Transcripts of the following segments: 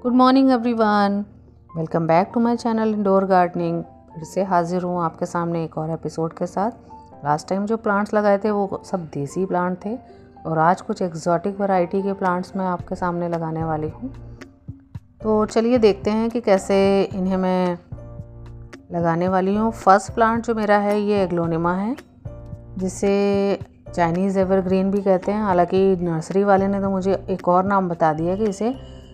Good morning everyone, welcome back to my channel indoor gardening. फिर से हाजिर हूँ आपके सामने एक और एपिसोड के साथ। लास्ट टाइम जो प्लांट्स लगाए थे वो सब देसी प्लांट थे और आज कुछ एक्जॉटिक वैरायटी के प्लांट्स मैं आपके सामने लगाने वाली हूँ। तो चलिए देखते हैं कि कैसे इन्हें मैं लगाने वाली हूँ। फर्स्ट प्लांट जो मेरा है ये एग्लोनिमा है, जिसे चाइनीज़ एवरग्रीन भी कहते हैं। हालांकि नर्सरी वाले ने तो मुझे एक और नाम बता दिया कि इसे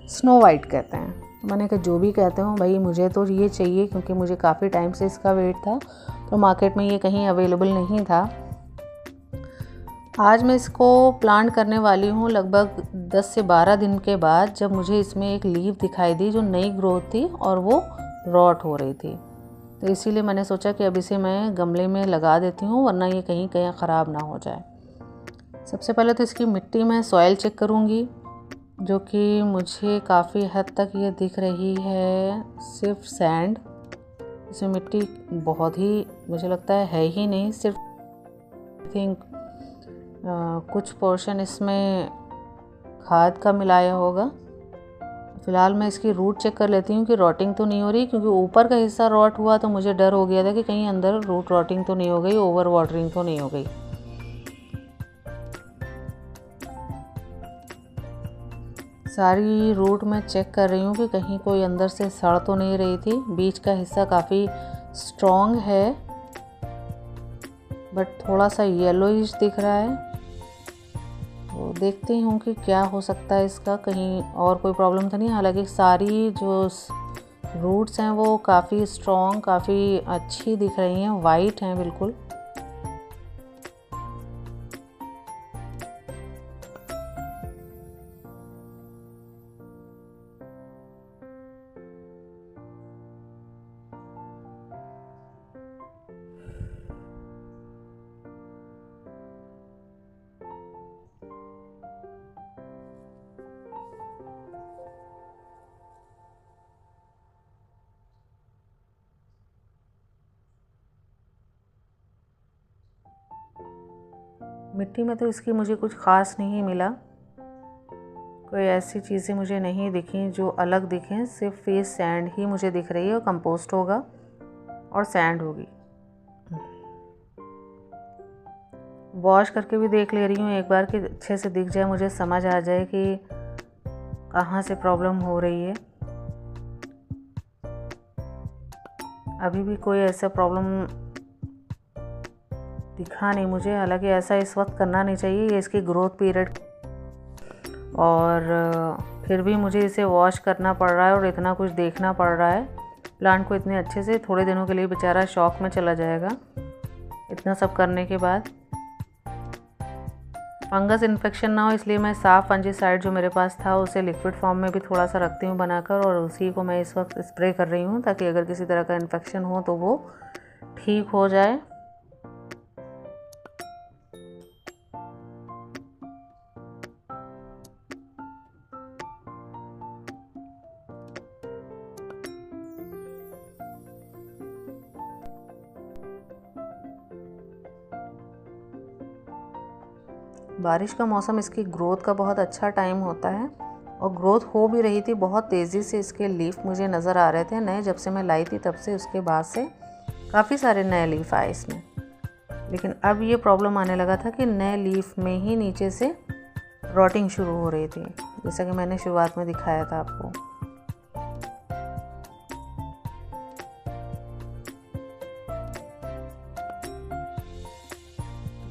स्नो वाइट कहते हैं। तो मैंने कहा जो भी कहते हो भाई, मुझे तो ये चाहिए, क्योंकि मुझे काफ़ी टाइम से इसका वेट था, तो मार्केट में ये कहीं अवेलेबल नहीं था। आज मैं इसको प्लांट करने वाली हूँ लगभग 10 से 12 दिन के बाद, जब मुझे इसमें एक लीफ दिखाई दी जो नई ग्रोथ थी और वो रॉट हो रही थी। तो इसीलिए मैंने सोचा कि अब इसे मैं गमले में लगा देती हूँ, वरना ये कहीं कहीं ख़राब ना हो जाए। सबसे पहले तो इसकी मिट्टी में सॉइल चेक करूँगी, जो कि मुझे काफ़ी हद तक ये दिख रही है सिर्फ सैंड। इसमें मिट्टी बहुत ही मुझे लगता है ही नहीं, सिर्फ आई थिंक कुछ पोर्शन इसमें खाद का मिलाया होगा। फ़िलहाल मैं इसकी रूट चेक कर लेती हूँ कि रॉटिंग तो नहीं हो रही, क्योंकि ऊपर का हिस्सा रॉट हुआ तो मुझे डर हो गया था कि कहीं अंदर रूट रॉटिंग तो नहीं हो गई, ओवर वाटरिंग तो नहीं हो गई। सारी रूट मैं चेक कर रही हूँ कि कहीं कोई अंदर से सड़ तो नहीं रही थी। बीच का हिस्सा काफ़ी स्ट्रॉन्ग है, बट थोड़ा सा येलोइश दिख रहा है। तो देखती हूँ कि क्या हो सकता है इसका, कहीं और कोई प्रॉब्लम तो नहीं। हालांकि सारी जो रूट्स हैं वो काफ़ी स्ट्रॉन्ग, काफ़ी अच्छी दिख रही हैं, वाइट हैं बिल्कुल। मिट्टी में तो इसकी मुझे कुछ ख़ास नहीं मिला, कोई ऐसी चीज़ें मुझे नहीं दिखी जो अलग दिखें। सिर्फ ये सैंड ही मुझे दिख रही है, और कंपोस्ट होगा और सैंड होगी। वॉश करके भी देख ले रही हूँ एक बार कि अच्छे से दिख जाए, मुझे समझ आ जाए कि कहाँ से प्रॉब्लम हो रही है। अभी भी कोई ऐसा प्रॉब्लम दिखा नहीं मुझे। हालांकि ऐसा इस वक्त करना नहीं चाहिए, ये इसकी ग्रोथ पीरियड, और फिर भी मुझे इसे वॉश करना पड़ रहा है और इतना कुछ देखना पड़ रहा है। प्लांट को इतने अच्छे से थोड़े दिनों के लिए बेचारा शॉक में चला जाएगा इतना सब करने के बाद। फंगस इन्फेक्शन ना हो इसलिए मैं साफ फंजीसाइड जो मेरे पास था उसे लिक्विड फॉर्म में भी थोड़ा सा रखती हूँ बनाकर, और उसी को मैं इस वक्त स्प्रे कर रही हूँ, ताकि अगर किसी तरह का इन्फेक्शन हो तो वो ठीक हो जाए। बारिश का मौसम इसकी ग्रोथ का बहुत अच्छा टाइम होता है, और ग्रोथ हो भी रही थी बहुत तेज़ी से। इसके लीफ मुझे नज़र आ रहे थे नए, जब से मैं लाई थी तब से उसके बाद से काफ़ी सारे नए लीफ आए इसमें। लेकिन अब ये प्रॉब्लम आने लगा था कि नए लीफ में ही नीचे से रॉटिंग शुरू हो रही थी, जैसा कि मैंने शुरुआत में दिखाया था आपको।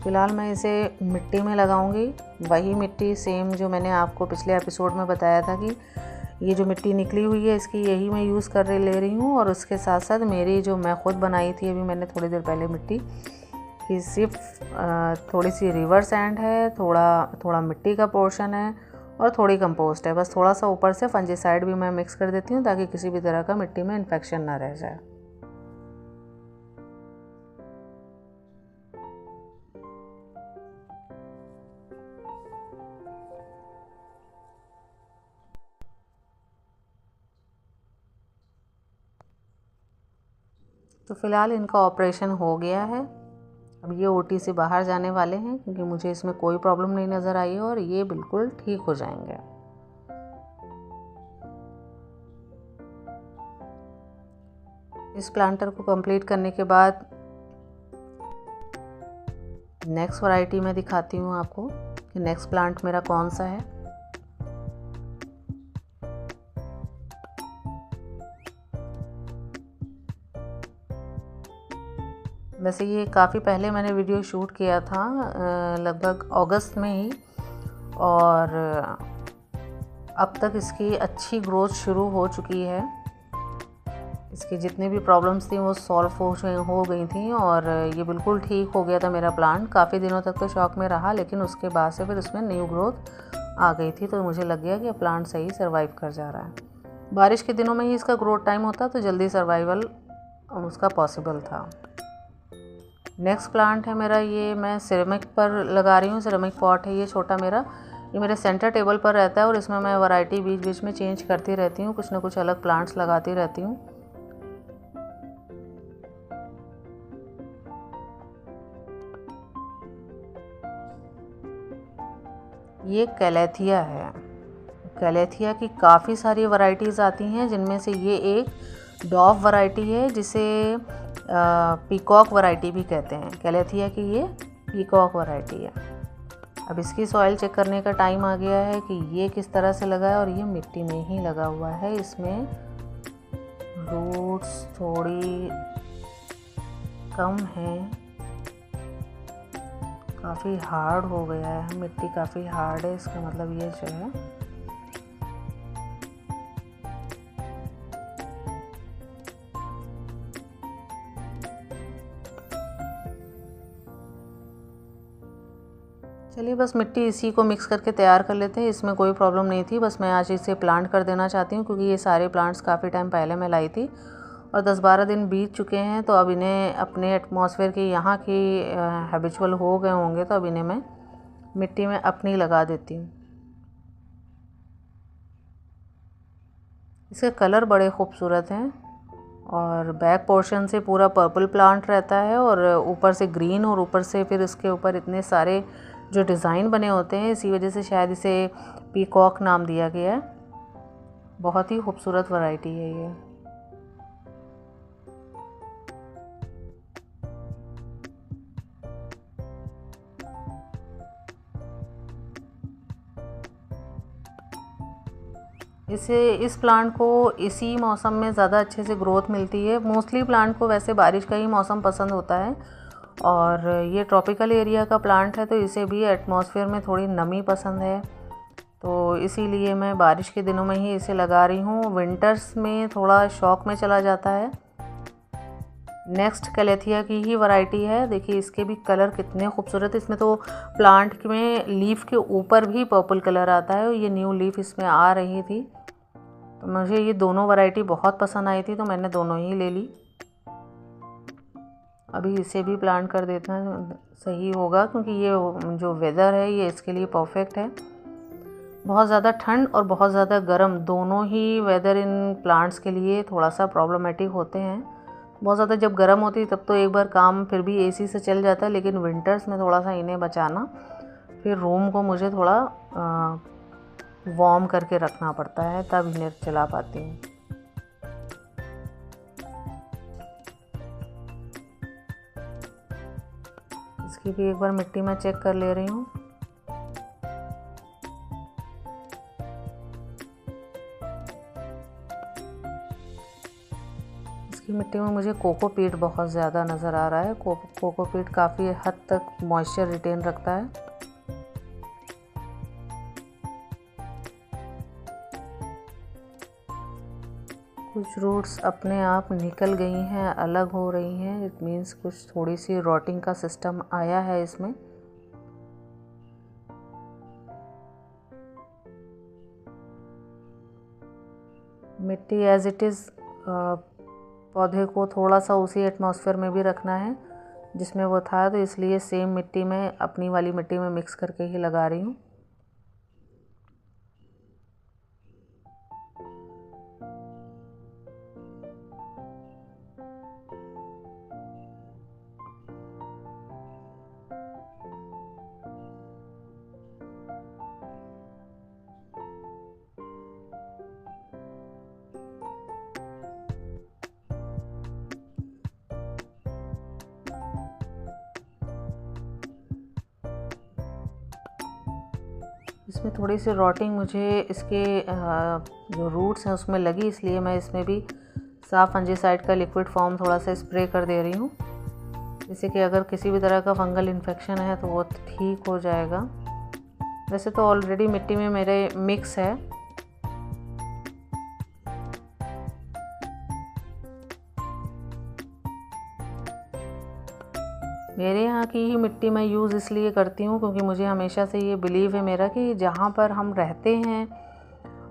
फ़िलहाल मैं इसे मिट्टी में लगाऊंगी, वही मिट्टी सेम जो मैंने आपको पिछले एपिसोड में बताया था कि ये जो मिट्टी निकली हुई है इसकी, यही मैं यूज़ कर ले रही हूँ। और उसके साथ साथ मेरी जो मैं ख़ुद बनाई थी अभी मैंने थोड़ी देर पहले मिट्टी की, सिर्फ थोड़ी सी रिवर सैंड है, थोड़ा मिट्टी का पोर्शन है और थोड़ी कंपोस्ट है। बस थोड़ा सा ऊपर से फंजीसाइड भी मैं मिक्स कर देती हूँ, ताकि किसी भी तरह का मिट्टी में इन्फेक्शन ना रह जाए। तो फ़िलहाल इनका ऑपरेशन हो गया है। अब ये ओटी से बाहर जाने वाले हैं, क्योंकि मुझे इसमें कोई प्रॉब्लम नहीं नज़र आई है और ये बिल्कुल ठीक हो जाएंगे। इस प्लांटर को कंप्लीट करने के बाद नेक्स्ट वैरायटी मैं दिखाती हूँ आपको कि नेक्स्ट प्लांट मेरा कौन सा है। वैसे ये काफ़ी पहले मैंने वीडियो शूट किया था, लगभग अगस्त में ही, और अब तक इसकी अच्छी ग्रोथ शुरू हो चुकी है। इसकी जितनी भी प्रॉब्लम्स थी वो सॉल्व हो गई थी और ये बिल्कुल ठीक हो गया था मेरा प्लांट। काफ़ी दिनों तक तो शॉक में रहा, लेकिन उसके बाद से फिर उसमें न्यू ग्रोथ आ गई थी, तो मुझे लग गया कि प्लांट सही सर्वाइव कर जा रहा है। बारिश के दिनों में ही इसका ग्रोथ टाइम होता तो जल्दी सर्वाइवल उसका पॉसिबल था। नेक्स्ट प्लांट है मेरा, ये मैं सिरेमिक पर लगा रही हूँ। सिरेमिक पॉट है ये छोटा मेरा, ये मेरे सेंटर टेबल पर रहता है और इसमें मैं वैरायटी बीच बीच में चेंज करती रहती हूँ, कुछ ना कुछ अलग प्लांट्स लगाती रहती हूँ। ये कैलेथिया है। कैलेथिया की काफ़ी सारी वैरायटीज़ आती हैं, जिनमें से ये एक डॉव वैरायटी है जिसे पीकॉक वैरायटी भी कहते हैं। कैलेथिया की ये पीकॉक वैरायटी है। अब इसकी सॉइल चेक करने का टाइम आ गया है कि ये किस तरह से लगा है, और ये मिट्टी में ही लगा हुआ है। इसमें रूट्स थोड़ी कम हैं, काफ़ी हार्ड हो गया है, मिट्टी काफ़ी हार्ड है, इसका मतलब ये जो है चलिए बस मिट्टी इसी को मिक्स करके तैयार कर लेते हैं। इसमें कोई प्रॉब्लम नहीं थी, बस मैं आज इसे प्लांट कर देना चाहती हूँ क्योंकि ये सारे प्लांट्स काफ़ी टाइम पहले मैं लाई थी और 10-12 दिन बीत चुके हैं, तो अब इन्हें अपने एटमॉस्फेयर के यहाँ की हैबिचुअल हो गए होंगे, तो अब इन्हें मैं मिट्टी में अपनी लगा देती हूँ। इसके कलर बड़े खूबसूरत हैं और बैक पोर्शन से पूरा पर्पल प्लांट रहता है और ऊपर से ग्रीन, और ऊपर से फिर इसके ऊपर इतने सारे जो डिज़ाइन बने होते हैं, इसी वजह से शायद इसे पीकॉक नाम दिया गया है। बहुत ही खूबसूरत वैरायटी है ये। इस प्लांट को इसी मौसम में ज़्यादा अच्छे से ग्रोथ मिलती है। मोस्टली प्लांट को वैसे बारिश का ही मौसम पसंद होता है और ये ट्रॉपिकल एरिया का प्लांट है, तो इसे भी एटमॉस्फेयर में थोड़ी नमी पसंद है, तो इसीलिए मैं बारिश के दिनों में ही इसे लगा रही हूँ। विंटर्स में थोड़ा शौक में चला जाता है। नेक्स्ट कैलेथिया की ही वैरायटी है। देखिए इसके भी कलर कितने खूबसूरत है। इसमें तो प्लांट में लीफ के ऊपर भी पर्पल कलर आता है और ये न्यू लीफ इसमें आ रही थी, तो मुझे ये दोनों वैरायटी बहुत पसंद आई थी, तो मैंने दोनों ही ले ली। अभी इसे भी प्लांट कर देना सही होगा क्योंकि ये जो वेदर है ये इसके लिए परफेक्ट है। बहुत ज़्यादा ठंड और बहुत ज़्यादा गर्म दोनों ही वेदर इन प्लांट्स के लिए थोड़ा सा प्रॉब्लमेटिक होते हैं। बहुत ज़्यादा जब गर्म होती है तब तो एक बार काम फिर भी एसी से चल जाता है, लेकिन विंटर्स में थोड़ा सा इन्हें बचाना, फिर रूम को मुझे थोड़ा वार्म करके रखना पड़ता है, तब इन्हें चला पाती हूँ। इसकी भी एक बार मिट्टी में चेक कर ले रही हूँ। इसकी मिट्टी में मुझे कोकोपीट बहुत ज़्यादा नज़र आ रहा है। कोकोपीट काफ़ी हद तक मॉइस्चर रिटेन रखता है। कुछ रूट्स अपने आप निकल गई हैं, अलग हो रही हैं, इट मीन्स कुछ थोड़ी सी रॉटिंग का सिस्टम आया है इसमें। मिट्टी एज इट इज़ पौधे को थोड़ा सा उसी एटमॉस्फेयर में भी रखना है जिसमें वो था, तो इसलिए सेम मिट्टी में अपनी वाली मिट्टी में मिक्स करके ही लगा रही हूँ। इसमें थोड़ी सी रॉटिंग मुझे इसके जो रूट्स हैं उसमें लगी, इसलिए मैं इसमें भी साफ फंजीसाइड का लिक्विड फॉर्म थोड़ा सा स्प्रे कर दे रही हूँ, जिससे कि अगर किसी भी तरह का फंगल इन्फेक्शन है तो वो ठीक हो जाएगा। वैसे तो ऑलरेडी मिट्टी में मेरे मिक्स है। मेरे यहाँ की ही मिट्टी मैं यूज़ इसलिए करती हूँ क्योंकि मुझे हमेशा से ये बिलीव है मेरा कि जहाँ पर हम रहते हैं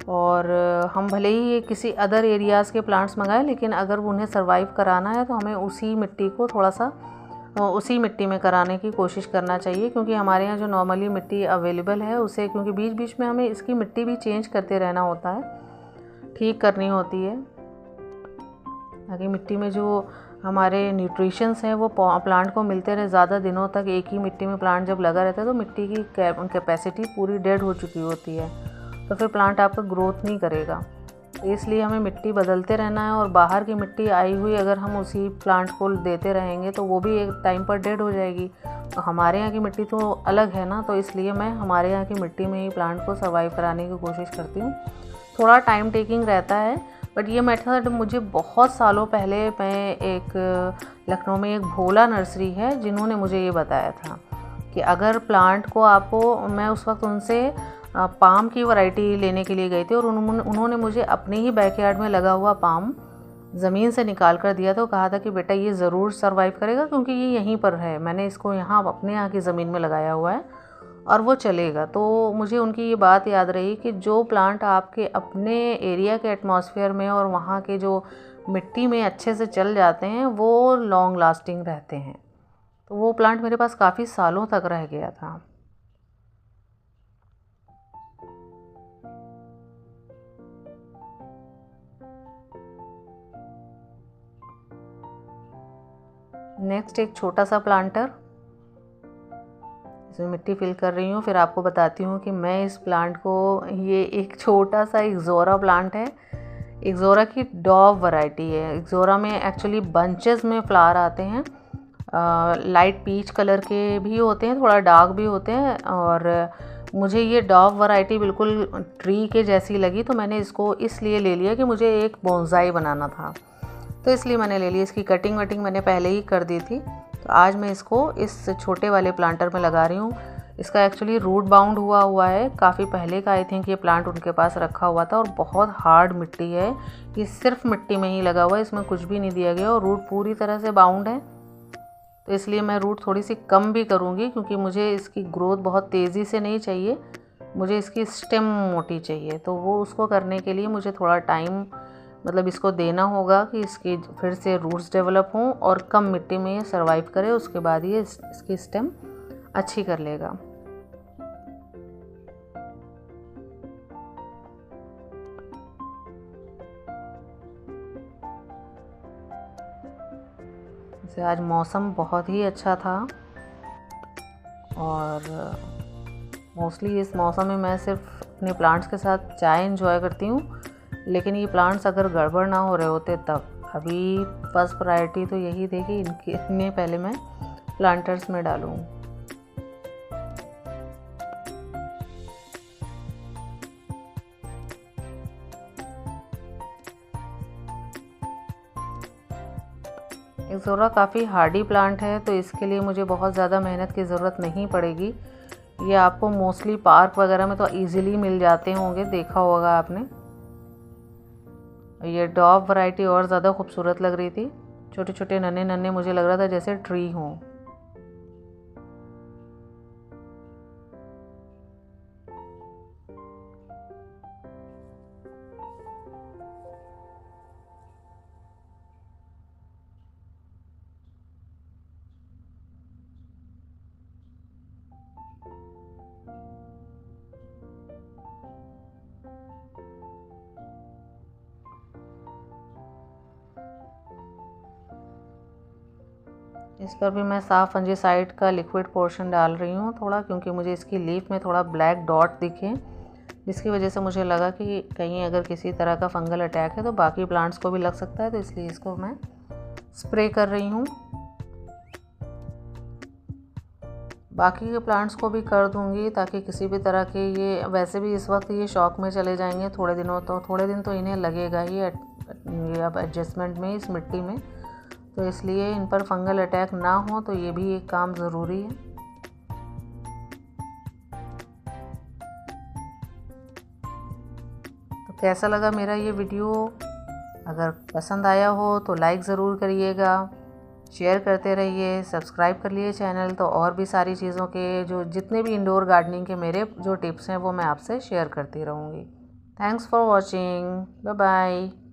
और हम भले ही किसी अदर एरियाज़ के प्लांट्स मंगाएं, लेकिन अगर उन्हें सर्वाइव कराना है तो हमें उसी मिट्टी को थोड़ा सा उसी मिट्टी में कराने की कोशिश करना चाहिए। क्योंकि हमारे यहाँ जो नॉर्मली मिट्टी अवेलेबल है उसे, क्योंकि बीच बीच में हमें इसकी मिट्टी भी चेंज करते रहना होता है, ठीक करनी होती है, ताकि मिट्टी में जो हमारे न्यूट्रिशंस हैं वो प्लांट को मिलते रहे ज़्यादा दिनों तक। एक ही मिट्टी में प्लांट जब लगा रहता है तो मिट्टी की कैपेसिटी पूरी डेड हो चुकी होती है, तो फिर प्लांट आपका ग्रोथ नहीं करेगा। तो इसलिए हमें मिट्टी बदलते रहना है, और बाहर की मिट्टी आई हुई अगर हम उसी प्लांट को देते रहेंगे तो वो भी एक टाइम पर डेड हो जाएगी। तो हमारे यहाँ की मिट्टी तो अलग है ना, तो इसलिए मैं हमारे यहाँ की मिट्टी में ही प्लांट को सर्वाइव कराने की कोशिश करती हूँ। थोड़ा टाइम टेकिंग रहता है, बट ये मेथड मुझे बहुत सालों पहले, मैं एक लखनऊ में एक भोला नर्सरी है जिन्होंने मुझे ये बताया था कि अगर प्लांट को आपको, मैं उस वक्त उनसे पाम की वैरायटी लेने के लिए गई थी और उन्होंने मुझे अपने ही बैकयार्ड में लगा हुआ पाम ज़मीन से निकाल कर दिया, तो कहा था कि बेटा ये ज़रूर सर्वाइव करेगा क्योंकि ये यहीं पर है, मैंने इसको यहाँ अपने यहाँ की ज़मीन में लगाया हुआ है और वो चलेगा। तो मुझे उनकी ये बात याद रही कि जो प्लांट आपके अपने एरिया के एटमॉस्फेयर में और वहाँ के जो मिट्टी में अच्छे से चल जाते हैं वो लॉन्ग लास्टिंग रहते हैं। तो वो प्लांट मेरे पास काफ़ी सालों तक रह गया था। नेक्स्ट एक छोटा सा प्लांटर, इसमें मिट्टी फिल कर रही हूँ, फिर आपको बताती हूँ कि मैं इस प्लांट को, ये एक छोटा सा इक्ज़ोरा प्लांट है, इक्ज़ोरा की डॉव वैरायटी है। इक्ज़ोरा में एक्चुअली बंचेस में फ्लावर आते हैं, लाइट पीच कलर के भी होते हैं, थोड़ा डार्क भी होते हैं, और मुझे ये डॉव वैरायटी बिल्कुल ट्री के जैसी लगी, तो मैंने इसको इसलिए ले लिया कि मुझे एक बोनसाई बनाना था, तो इसलिए मैंने ले लिया। इसकी कटिंग वटिंग मैंने पहले ही कर दी थी, तो आज मैं इसको इस छोटे वाले प्लांटर में लगा रही हूँ। इसका एक्चुअली रूट बाउंड हुआ है, काफ़ी पहले का आई थिंक ये प्लांट उनके पास रखा हुआ था, और बहुत हार्ड मिट्टी है, ये सिर्फ मिट्टी में ही लगा हुआ है, इसमें कुछ भी नहीं दिया गया, और रूट पूरी तरह से बाउंड है। तो इसलिए मैं रूट थोड़ी सी कम भी करूँगी क्योंकि मुझे इसकी ग्रोथ बहुत तेज़ी से नहीं चाहिए, मुझे इसकी स्टेम मोटी चाहिए। तो वो उसको करने के लिए मुझे थोड़ा टाइम, मतलब इसको देना होगा कि इसकी फिर से रूट्स डेवलप हों और कम मिट्टी में ये सर्वाइव करे, उसके बाद ये इसकी स्टेम अच्छी कर लेगा। जैसे आज मौसम बहुत ही अच्छा था, और मोस्टली इस मौसम में मैं सिर्फ अपने प्लांट्स के साथ चाय एंजॉय करती हूँ, लेकिन ये प्लांट्स अगर गड़बड़ ना हो रहे होते तब। अभी फर्स्ट प्रायोरिटी तो यही थी कि इन्हें पहले मैं प्लांटर्स में डालूँ। इक्ज़ोरा काफ़ी हार्डी प्लांट है, तो इसके लिए मुझे बहुत ज़्यादा मेहनत की ज़रूरत नहीं पड़ेगी। ये आपको मोस्टली पार्क वगैरह में तो इजीली मिल जाते होंगे, देखा होगा आपने। ये डॉव वैरायटी और ज़्यादा खूबसूरत लग रही थी, छोटे छोटे नन्हे नन्हे, मुझे लग रहा था जैसे ट्री हों। इस पर भी मैं साफ फंजीसाइड का लिक्विड पोर्शन डाल रही हूँ थोड़ा, क्योंकि मुझे इसकी लीफ में थोड़ा ब्लैक डॉट दिखे, जिसकी वजह से मुझे लगा कि कहीं अगर किसी तरह का फंगल अटैक है तो बाकी प्लांट्स को भी लग सकता है, तो इसलिए इसको मैं स्प्रे कर रही हूँ। बाकी के प्लांट्स को भी कर दूंगी ताकि किसी भी तरह के, ये वैसे भी इस वक्त ये शॉक में चले जाएंगे थोड़े दिन तो इन्हें लगेगा ही ये अब एडजस्टमेंट में इस मिट्टी में, तो इसलिए इन पर फंगल अटैक ना हो, तो ये भी एक काम ज़रूरी है। तो कैसा लगा मेरा ये वीडियो? अगर पसंद आया हो तो लाइक ज़रूर करिएगा, शेयर करते रहिए, सब्सक्राइब कर लिए चैनल, तो और भी सारी चीज़ों के जो जितने भी इंडोर गार्डनिंग के मेरे जो टिप्स हैं वो मैं आपसे शेयर करती रहूँगी। Thanks for watching, bye bye.